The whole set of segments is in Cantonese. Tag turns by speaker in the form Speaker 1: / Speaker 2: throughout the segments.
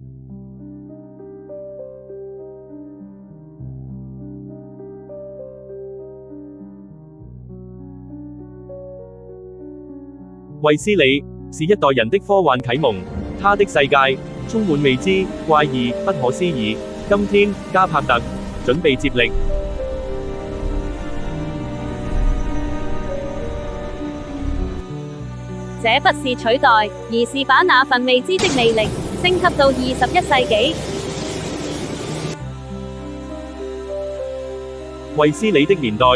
Speaker 1: 衛斯理是一代人的科幻啟蒙，他的世界充滿未知、怪異、不可思議。今天，加柏特準備接力。
Speaker 2: 這不是取代，而是把那份未知的魅力升級到21世紀。
Speaker 1: 衛斯理的年代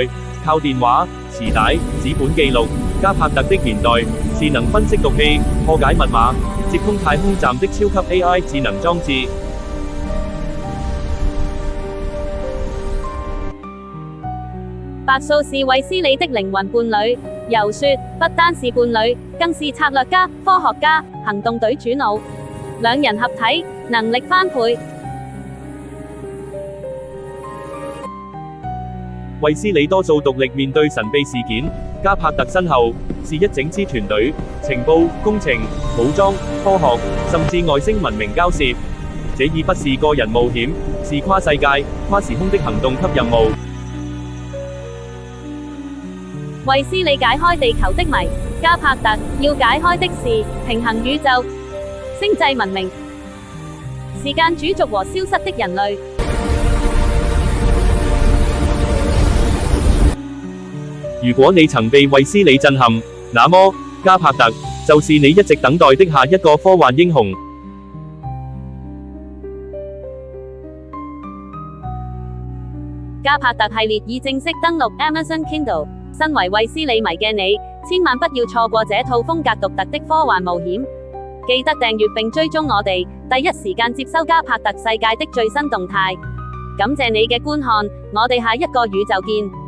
Speaker 1: 靠電話、磁帶、紙本記錄，加柏特的年代是能分析毒氣、破解密碼、接通太空站的超級 AI 智能裝置。
Speaker 2: 白素是衛斯理的靈魂伴侶，遊說不單是伴侶，更是策略家、科學家、行動隊主腦，兩人合體，能力翻倍。
Speaker 1: 衛斯理多數獨力面對神秘事件，加柏特身後是一整支團隊，情報、工程、武裝、科學，甚至外星文明交涉。這已不是個人冒險，是跨世界、跨時空的行動級任務。
Speaker 2: 衛斯理解開地球的謎，加柏特要解開的是平衡宇宙、星際文明、時間主軸和消失的人類。
Speaker 1: 如果你曾被衛斯理震撼，那麼加柏特就是你一直等待的下一個科幻英雄。
Speaker 2: 加柏特系列已正式登陸 Amazon Kindle。身為衛斯理迷嘅你，千萬不要錯過這套風格獨特的科幻冒險。記得訂閱並追蹤我哋，第一時間接收加柏特世界的最新動態。感謝你嘅觀看，我哋下一個宇宙見。